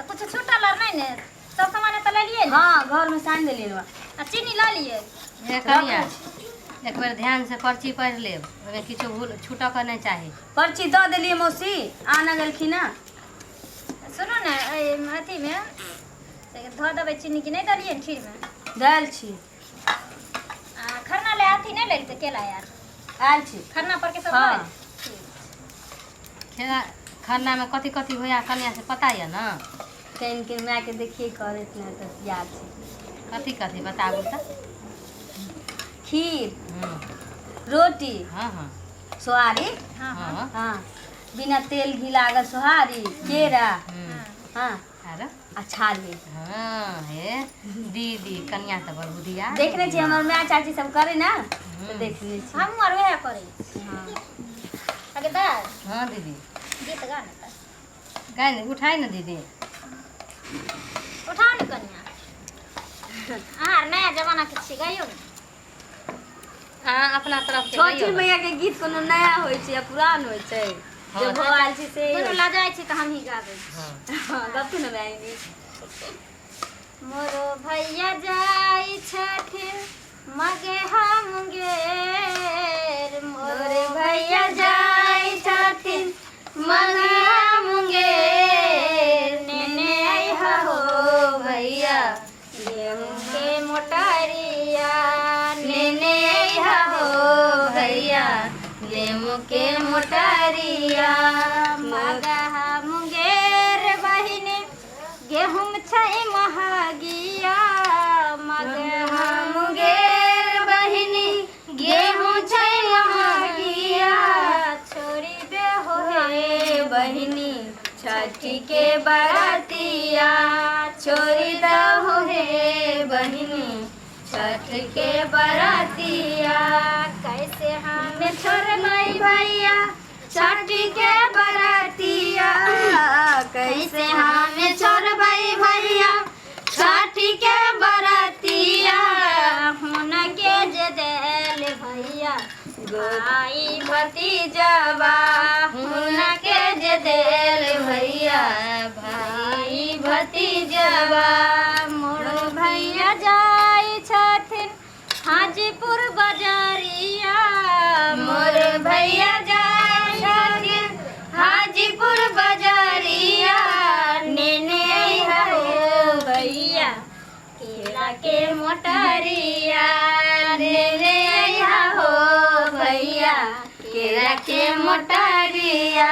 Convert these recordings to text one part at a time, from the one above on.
तो कुछ छूटल और नहीं ने सब सामान तो ले लिए हां घर में सान देलिए बा आ चीनी ला लिए ये करिया एक बार ध्यान से पर्ची पढ़ ले ओमे किछो भूल छूटा का नहीं चाहिए पर्ची दे देलिए मौसी आना गेलखी ना सुनो ना अथी में धो देबै चीनी की नहीं डालिए खीर में दाल छी खरना ले आथी नहीं ले केला यार आल छी खरना पर के सब हाँ। खेला खरना में कथी कथी होया कन्या से पता है ना कहीं के मैं के देखिए करे इतना तो याद छी कथी कथी बताबू तो खीर रोटी हाँ हाँ सोहारी हाँ हाँ हाँ हाँ बिना तेल घी लागल सोहारी केरा हाँ अरे अच्छा ले हाँ हे दीदी कन्या तो बड़ बुधिया देखने छी हमर माँ चाची सब करे ना तो देखने छी हम और वह करे हाँ अगे दाल हाँ दीदी गीत गाना था गाय उठाई ना दीदी उठाओ न कन्या आहार नया जमाना के छी गाइयो हाँ अपना तरफ के छोटी गइयो ना। मैया के गीत कोनो नया होय छै या पुरान होय छै हाँ। जो भवाल छी से दुनू ला जाइ छी त हम ही गाबै हाँ हाँ गप न आईनी मोरो भैया जाई छथिन मगे हम गेर मोरे भैया जाई छथिन मगे हम गेर नेने आइहा हो भैया गेहूं के मोटरिया नेने आइहा हो भैया गेहूं के मोटरिया मगा हम गेर बहिनी गेहूं छै महगिया मगा मुंगेर बहिनी गेहूं छै महगिया छोड़ी दे हो हे बहिनी छठी के बरतिया छोड़ी दे हो हे बहिनी छठ के बरतिया कैसे हम छोड़बै भैया छठी के बरतिया कैसे हम छोड़बै भैया छठी के बरतिया हुन के जे देल भैया भाई भतीजवा हुन के जे देल भैया भाई भतीजवा मोर भैया जाई छथिन हाजीपुर बाजारिया मोर भैया जाई छथिन हाजीपुर बाजारिया नेने आइहा हो भैया केला के मोटरिया नेने आइहा हो भैया केला के मोटरिया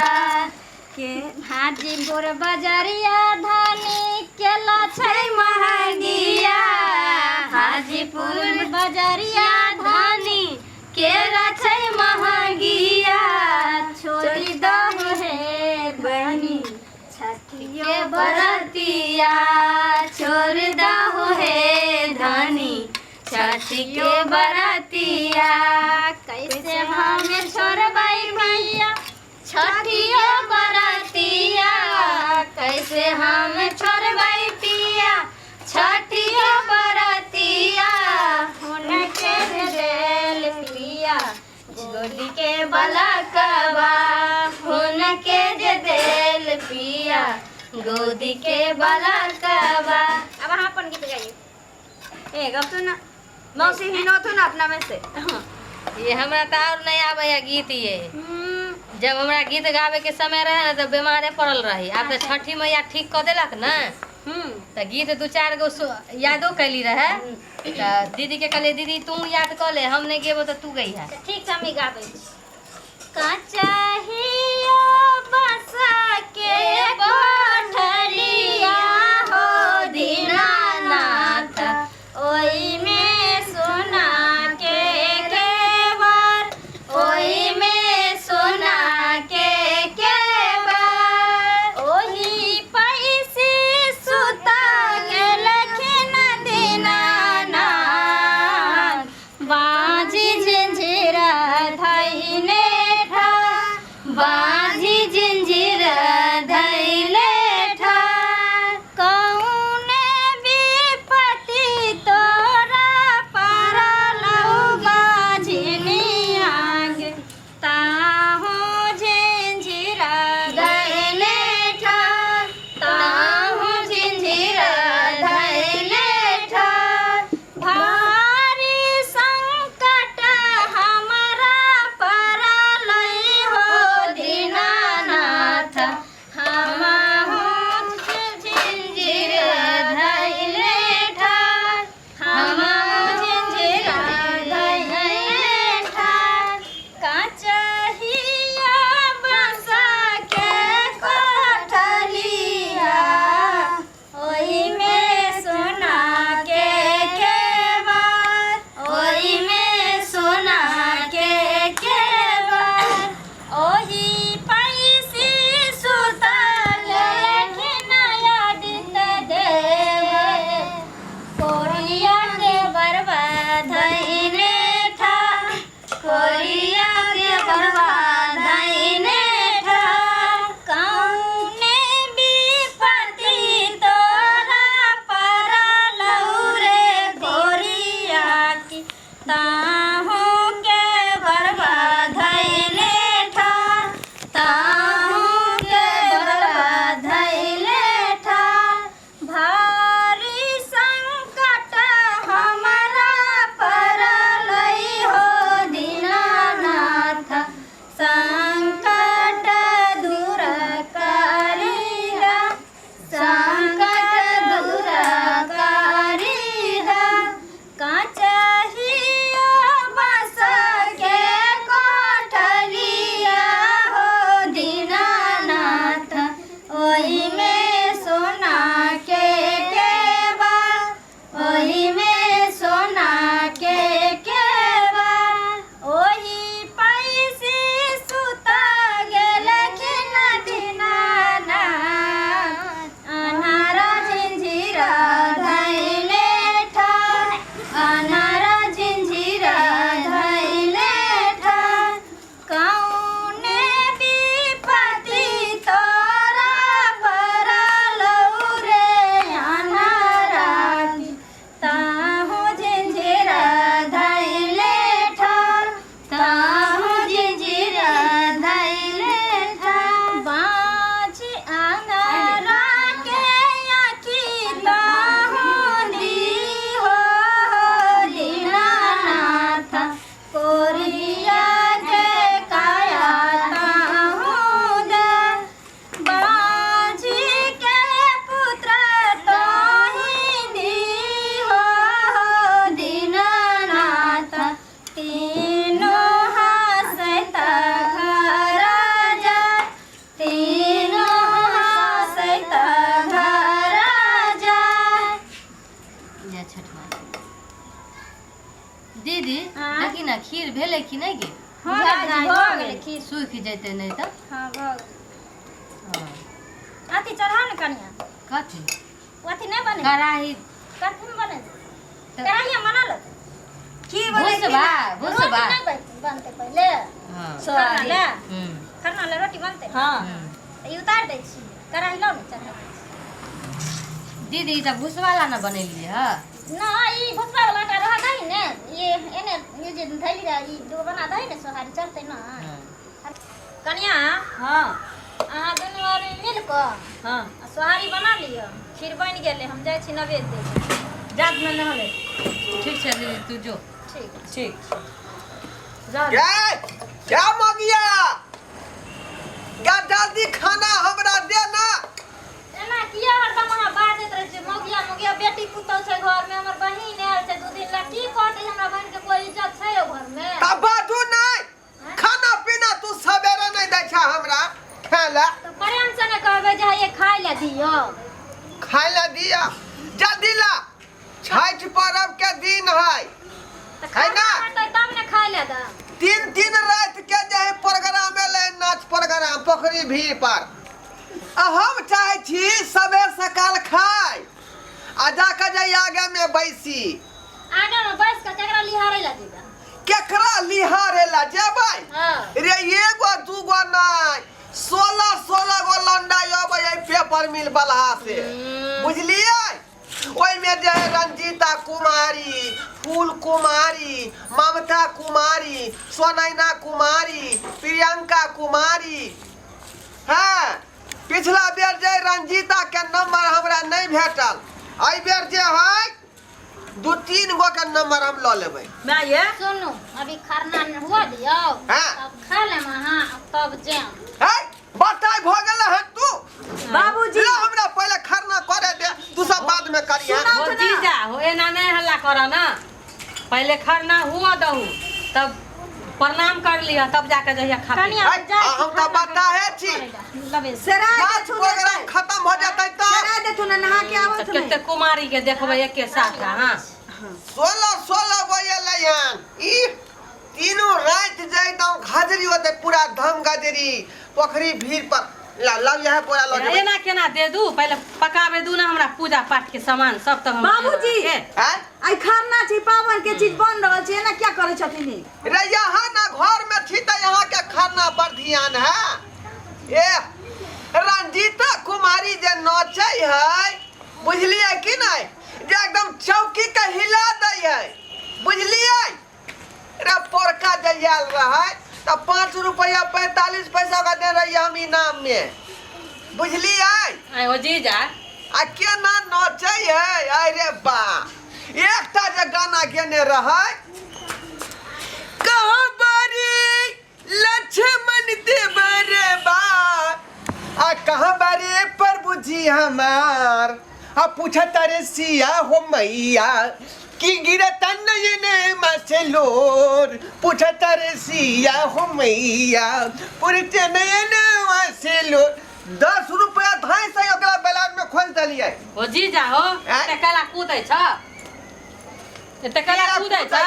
के हाजीपुर बाजारिया धानी केला छै महगिया हाजीपुर बाजारिया धानी केला छै महगिया छोड़ी दो हे बहनी छठी के बरतिया छोड़ दो हे धानी छठी के बरतिया कैसे हम छोड़बै भैया छठी के बरतिया कैसे हम छोड़बै पिया छठी के बरतिया हुन के देल पिया गोदी के बलकवा हुन के जे देल पिया गोदी के बलकवा अब अहाँ अपन गीत गाइए ए गप सुन मौसी हिनो तू ना अपना में से ये हमरा तो और नहीं आवे है गीत ये जब हमरा गीत गावे के समय रहे ना तो बीमारे पड़ल रही आप तो छठी मैया ठीक कर देलक ना तो गीत दू चार गो यादो कैली रहे तो दीदी के कहले दीदी तू याद कर ले हम नहीं गेबो तो तू गई है ठीक से हम गाबै कचहिया बसा के कोठरिया हो दीनानाथ ओई में सोना के केवार ओई में सोना के केवार ओही पैसे सुता के लखन दीनानाथ बाजी झंझिरा धैले ठा बाजी झंझिरा धैले ठा छठ माई दीदी हाँ? देखी ना खीर भेले कि नहीं गे हाँ हो हो गेलै। गेलै खीर। सूख जैते नहीं तो हाँ भऽ गेलै। अथी चढ़ा ने कनिया कथी अथी नहीं बने कढ़ाई कथी में बने कढ़ाइया बना लो की बोले भुसबा रोटी भुसबा नहीं बनते पहले हाँ खरना ले हम्म, खरना ले रोटी बनते हाँ हम्म। ई उतार दै छी कढ़ाई लो ने चढ़ा दै छी। दीदी ई त भुसवाला न बनेलिए ह ना ई भुसबा वाला का रह गई ने ये एने ये जे धैली रह ई दो बना दई ने सोहारी चढ़ते ना कनिया हाँ अहाँ दुनू आदमी मिल क हाँ सोहारी बना लियो खीर बन गेले हम जाय छी नवेद दे जात में नहले ठीक छै दीदी तू जो ठीक है। ठीक जा क्या मगिया क्या जल्दी खाना हमरा दे ना एना किया हरदम अहाँ बाजैत रहै छियै मौगिया मौगिया बेटी पुतौह छै घर में हमर बहिन आयल छै 2 दिन ला की कहते हमरा बहिन के कोई इज्जत छै ओ घर में तब बाजू नहीं खाना पीना तू सवेरे नहीं दै छै हमरा खाए ला तो प्रेम से न कहबै जे ये खाय ले दियो खाए ला दिया जल्दी ला छठ पर्व के दिन है तो है ना? खाना खातै तब न खाय ले दा 3 रात के जे है प्रोग्राम ले नाच प्रोग्राम पोखरी भीड़ पर आ हम चाहे छी सबे सकाल खाए आ जाके जे आगे में बैसी आगे में बैस के केकरा लिहारै ला देबा केकरा लिहारे ला जेबै हां रे एगो दूगो नहीं 16 गो लंडा अबै है पेपर मिल बलहा से बुझलिए ओइ में जे है रंजीता कुमारी फूल कुमारी ममता कुमारी सोनैना कुमारी प्रियंका कुमारी हाँ पिछला बेर जे रंजीता के नंबर हमरा नहीं भेटल एहि बेर जे है 2-3 गो के नंबर हम ल लेबै मैं ये सुनो अभी खरना न हुआ दियो हाँ। तब खा ले हां तब जाम है बताई भ गेल है तू बाबूजी ला हमरा पहले खरना करे दे तू सब बाद में करिया हो जीजा हो एना नहीं हल्ला कर ना पहले खरना हुआ दहू तब प्रणाम कर लिया तब जाके जहिया खा पी। कनिया है, जा हम तो बताए छी लबे सेरा नाच प्रोग्राम खत्म हो जाता तो सेरा दे तू नहा के आवत तो केते नहीं कुमारी के देखबै एके साथ हां 16 गो ये लयन ई तीनों रात जाई तो हाजरी होते पूरा धम गजरी पोखरी भीड़ पर ला लव यह पूरा लो जेबै एना केना दे दू पहले पकावे दू ना हमरा पूजा पाठ के सामान सब तक हम बाबूजी। हैं? हैं आई खरना छी पावन के चीज बन रहल छी ना क्या करे छथिन ई? रे यहाँ ना घर में थी तो यहाँ के खाना पर ध्यान है ए रंजीता कुमारी जे नाचे है बुझलिए कि नहीं जे एकदम चौकी के हिला दे है बुझलिए रे पोरका जयाल रहा तो 5 रुपया 45 पैसा का दे रही हम इनाम में बुझलिए आई हो जीजा आ केना नाचे है अरे बा एकटा जे गाना गेने रहा कहाँ बारी लक्ष्मण देवर बा आ कहाँ बारी प्रभु जी हमार आ पूछा तारे सिया हो मैया की गिरे तन्नयने मसलोर पूछा तारे सिया हो मैया पूरे नयन मसलोर 10 रुपया 250 ओकरा बैलान में खोल दलिए हो जीजा हो हैं? टकला कूदै छ टकला कूदै छ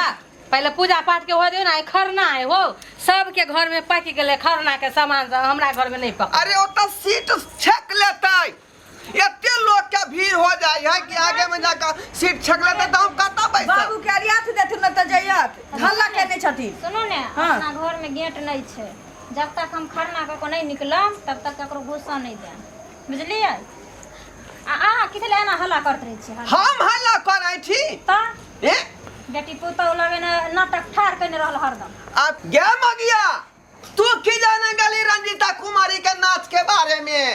पहले पूजा पाठ के हो दियो ना खरना है हो सबके घर में पक गेले खरना के सामान सब हमरा घर में नहीं पक अरे ओता सीट छक लेते एते लोग के भीड़ हो जाए है कि आगे में जाकर सीट छक लेते तो हम कता पैसा बाबू के अरियात देथुन न त जइयत हल्ला केने छथिन सुनो ने हाँ। अपना घर में गेट नहीं छै जब तक हम खरना क को नहीं निकलम तब तक ककरो गुस्सा नहीं देम बुझलिए आ किथे लेना हल्ला करत रही छी हम हल्ला करे छी त ए बेटी पुतौह लगे न नाटक ठार कने रहल हरदम अब गे मगिया तू की जाने गली रंजीता कुमारी के नाच के बारे में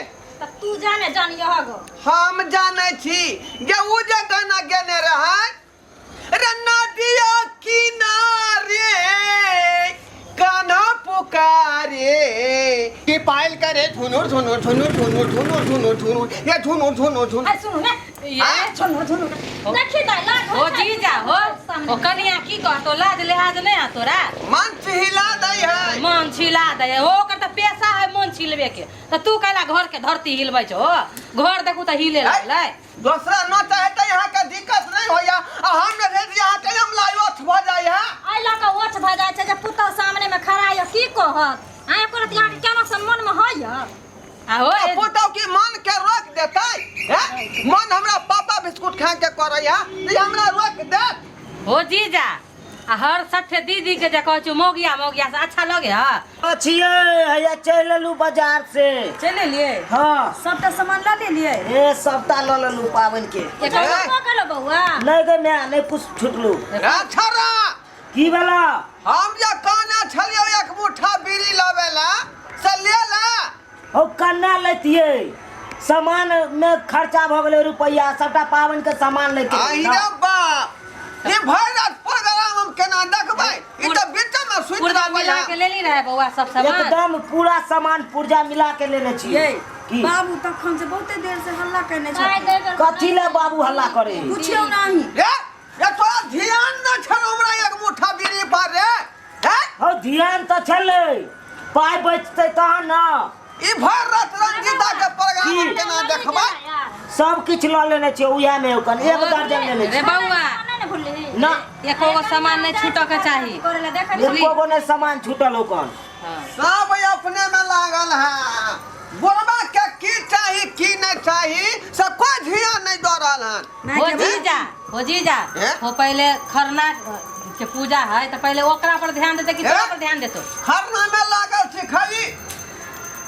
त तू जाने जान यह गो हम जाने छी जे उ जे गाना गेने रहा रे नदिया किनारे कान्हा पुकारे कि पायल करे धुनुर धुनुर धुनुर धुनुर धुनुर धुनुर धुनुर ये धुनुर धुनुर धुनुर आ सुनु ने ये सुनु सुनु देखी त लाग हो जीजा हो ओ कनिया की कहतो लाज लिहाज नहीं आ तोरा मन हिला दे है मन छिला दे हो ओकर त पेशा है मन छिलबे के त तू कैला घर के धरती हिलबै छो घर देखू त हिले लागलै दूसरा न चाहे तो यहाँ के दिक्कत नहीं होया आ हम ने भेज यहाँ के हम लायोथ भ जाय है आई ला के ओछ भ जाय छै जे पुतौ सामने में खड़ा है की कहत आय करत यहाँ के केना सन मन में होय आहो पुतौ की मन के रोक देतै हैं मन हमरा पापा बिस्कुट खा के करे है तो हमरा रोक दे हो जीजा आ हर सठे दीदी के जे कहू मोगिया मोगिया से अच्छा लगे है छिए हैया चल लेलू बाजार से चले लिए हाँ सबटा सामान ला ले लिए ए सबटा ल लेलू पावन के एकर को कलो बउआ नहीं गे मैं नहीं कुछ छुटलू छरा की भेला हम जे काना छलियो एक मुठ्ठा बीड़ी लावेला से ले ला ओ कन्ना लेतिए सामान में खर्चा भ गेले रुपया सबटा पावन के सामान लेके आई रे बा ये भाई रात प्रोग्राम हम केना देखबै ई त बीच में सुत पूरा मिला के ले ली रहे बउआ सब सामान एकदम पूरा सामान पुर्जा मिला के लेने छिए की बाबू तखन से बहुते देर से हल्ला करने आय छै देकर कथी ले बाबू हल्ला करे पूछियो नहीं ये तो ध्यान न छल हमरा एक मुठ्ठा बीड़ी पर रे हैं हो ध्यान तो छले पाई बचते तहन ना ई भर रात रंजीता के प्रोग्राम हम केना देखबै सब किछ ल लेने छिए उया में ओकन एक दर्जन लेने रे छिए बउआ नहीं भूलली ना एको गो सामान नहीं छूटो के चाहिए करे ला देख एको गो ने सामान छूटल ओकन सब अपने में लागल है बोलबा के की चाही की नहीं चाही से कोई ध्यान नहीं दे रहल हन हो जीजा हो पहले खरना के पूजा है तो पहले ओकरा पर ध्यान देते कि तोरा पर ध्यान देतो खरना में लागल छी खाली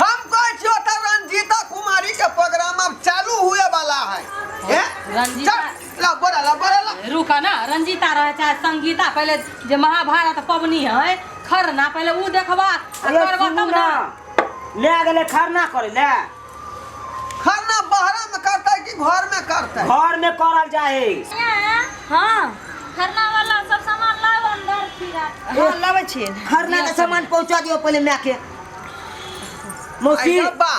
हम कहै छियो त रंजीता कुमारी के प्रोग्राम अब चालू हुए वाला है रंजीता ला बोला रुका ना रंजीता रहे चाहे संगीता पहले जे महाभारत पबनी है खरना पहले ऊ देखबा करबा तब ना ले गेले खरना करे ले खरना बहरा में करता है कि घर में करता है घर में करल जाए हां खरना वाला सब सामान लाओ अंदर फिरा हां लाबै छियै खरना के सामान पहुंचा दियो पहले मैं के मौसी आई बा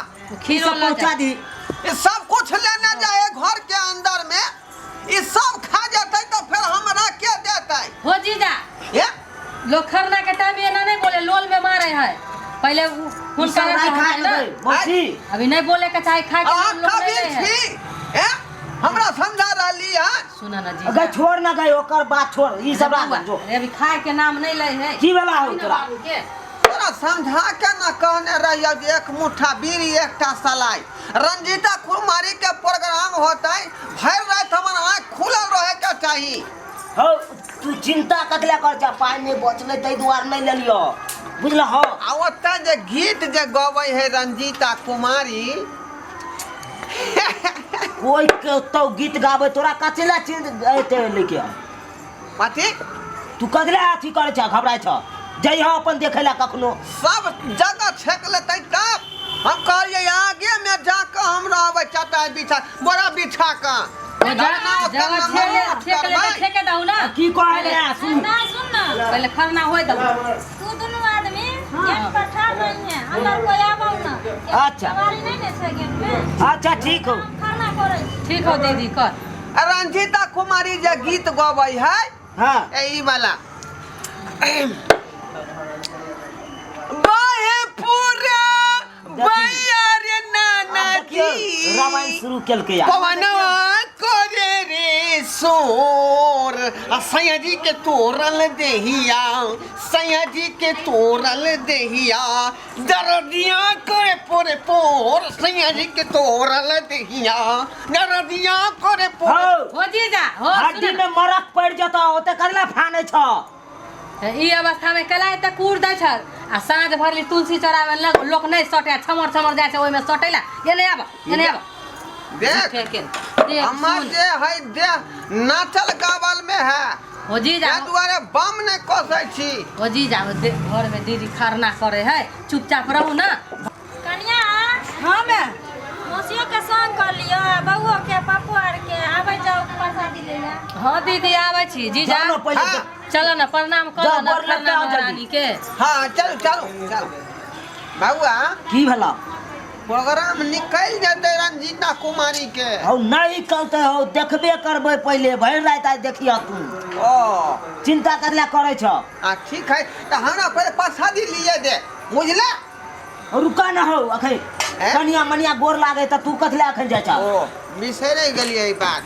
खीर सब पहुंचा दी ये सब कुछ लेने जाए घर के अंदर में ये सब खा जाते तो फिर हमरा क्या देता है हो जीजा ये लोग खरना के टाइम ये ना नहीं बोले लोल में मारे है पहले हुनका सब खा लेबै मौसी अभी नहीं बोले के चाहे खाए के आ लोग कभी नहीं है छी ए हमरा समझा रहली है सुना ना अगर जी छोड़ ना गए ओकर बात छोड़ ई सब बात जो अभी खाए के नाम नहीं ले है की वाला हो तोरा बाबू के तोरा समझा के ना कहने रहियो जे एक मुट्ठा बीड़ी एकटा सलाई रंजीता कुमारी के प्रोग्राम होता है भर रात हमर आँख खुलल रहे के चाहिए हो तू चिंता कतले कर जा पाई में बचले तै दुआर नहीं ले लियो बुझला हो आ ओता जे गीत जे गबै है रंजीता कुमारी कोई के तो गीत गावे तोरा कचला चीज एते लेके पाती तू कदला अथी करे छ घबराय छ जई हो अपन देखेला कखनो सब जगह छेक लेते तब हम कहलिए आगे में जाकर हम रहबै चटाई बिछा बोरा बिछा के ठेके दऊ ना की कहले सुन ना सुन ना पहले खरना होय दऊ तू दोनों आदमी गेट पर ठाड़ रही है अंदर कोई आबौ ना अच्छा। सवारी नहीं ने छै गेट में अच्छा ठीक हो खरना करे ठीक हो दीदी कर रंजीता कुमारी जे गीत गबै है हां ई वाला बाहे पूरा भैया रे नाना की रामायण शुरू केल के यार पवनवा करे रे सोर सैया जी के तोरल देहिया सैया जी के तोरल देहिया दर्दिया करे पोरे पोर सैया जी के तोरल देहिया दर्दिया करे पोर हो हो जीजा हो हड्डी में मरक पड़ जता ओते करला फाने छ ई अवस्था में कलाई त कूड़ दै छ आ साँझ भरली तुलसी चढ़ावे लोक नहीं सटे छमर छमर जाय छै ओइ में सटेला ये नहीं आब देख हमर जे है दे नाचल गावल में है हो जीजा ए दुआरे बम नहीं कसै छी हो जीजा घर में दीदी खरना करे है चुपचाप रहू ना कन्या हां मैं मौसियों के संग कर लियो बउओ के पप्पो आर के आबै जाओ प्रसादी ले ले हाँ दीदी आवे छी जीजा जानो पहले हाँ। चलो ना प्रणाम करो जाओ, ना बर लगता खरना है जल्दी। महारानी के हाँ चलो चलो चलो बाबुआ की भला प्रोग्राम निकल जेतै रंजीता कुमारी के हो नहीं कहते हो देखबे करबे पहले भर रात आज देखिया तू ओ चिंता करला करे छ ठीक है तो हमरा पहले प्रसादी लिए दे बुझले रुका ना हो अखे हैं? कनिया मनिया गोर लागे त तू कथले अखन जा चा ओ बिसरे गेलिए ई बात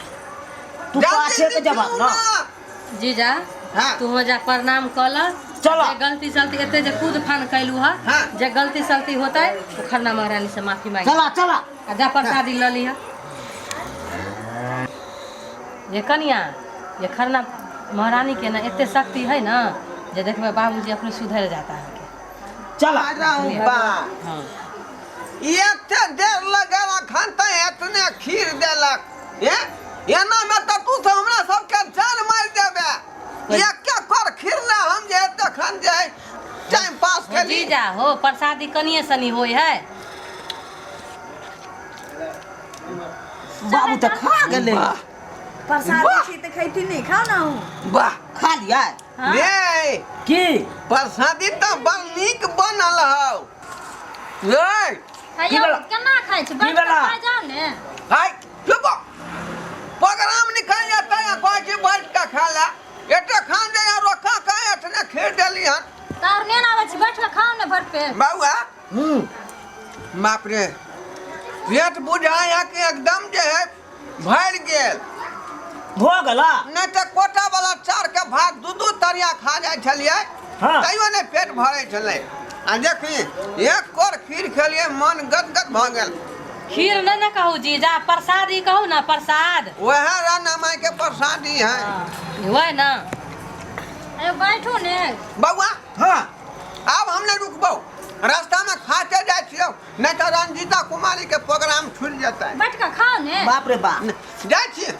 तू पाछे के जवाब ना जीजा हाँ। तू हो जा प्रणाम कल चलो। जे गलती सलती एते जे कूद फान कैलू है हाँ। जे गलती सलती होता है तो खरना महारानी से माफी मांग चला चला आ जा प्रसादी ल लिहा ये कनिया ये खरना महारानी के ना एते शक्ति है ना जे देखबे बाबूजी अपने सुधर जाता है चला आ जाऊं बा हाँ। एते देर लगेला खान त एतने खीर देलक ये ना में त तू से हमरा सबके जान मार देबे ये क्या कर खीर ना हम जे एते खान जाए टाइम पास के लिए जीजा हो प्रसादी कनिए सनी होय है बाबू त खा गेले प्रसादी छी त खैती नहीं खाओ ना हूँ वाह खा लिया रे की प्रसादी त बड़ नीक बनल हौ रे अयो वाला? केना खाइ छै बैठ के वाला? खा जाओ ने हाय चुप प्रोग्राम निकल जाता है कोई के बैठ के खा ला एते खान जे रोका का एतने खीर देली हन तार ने आवे छै बैठ के खाओ ने भर पे बाबूआ बाप रे पेट बुझाया कि एकदम जे है भर गेल हो गेला नहीं तो कोटा वाला चार के भात दू तरिया खा जाए छलिए हाँ। तैयो नहीं पेट भरे छले आ देखी एक कोर खीर खेलिए मन गदगद भ गेल खीर नहीं ना कहू जीजा प्रसादी कहू ना प्रसाद वह राना माई के प्रसादी है वह ना अयो बैठो ने बउआ हां अब हम नहीं रुकबो रास्ता में खाते जाए छियो नहीं तो रंजीता कुमारी के प्रोग्राम छूट जाता है बैठ के खाओ ने बाप रे बाप जाए छिए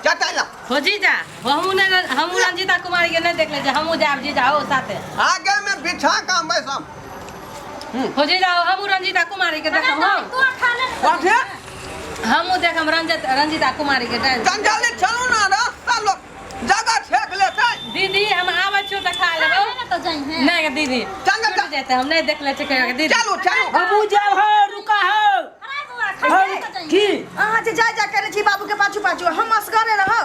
चटा ला हो जीजा हमू रंजीता कुमारी के नहीं देख ले हमू जाब जीजा हो साथे आगे में बिछा काम बैसम हो जीजा हमू रंजीता कुमारी के देखम हो तू खा ले कथे हमू देखम रंजीता कुमारी के डाल जंजाले चलू ना रास्ता लोग जगह छेक लेते दीदी हम आवे छो त खा लेबो नहीं तो जाई है नहीं दीदी चल छूट जेते हम नहीं देख ले छे दीदी चलो चलो बाबू जाओ हो रुका हो अरे बुआ खा ले तो जाई की अहाँ जे जा करे छी बाबू के पाछू पाछू हम असगरे रहो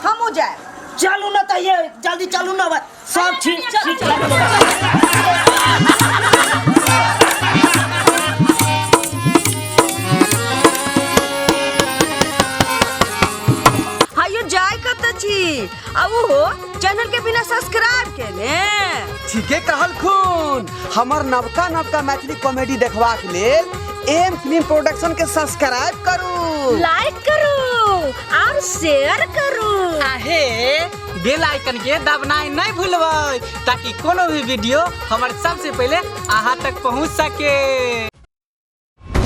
हमू जाए चलू ना त ये जल्दी चलू ना सब ठीक हायो जाए कत छी अब हो चैनल के बिना सब्सक्राइब के ने ठीके कहल खून हमर नवका नवका मैथिली कॉमेडी देखबाक लेल एम फिल्म प्रोडक्शन के सब्सक्राइब करू लाइक करू और शेयर करू आहे बेल आइकन के दबनाई नहीं भूलबै ताकि कोनो भी वीडियो हमर सबसे पहले अहाँ तक पहुंच सके।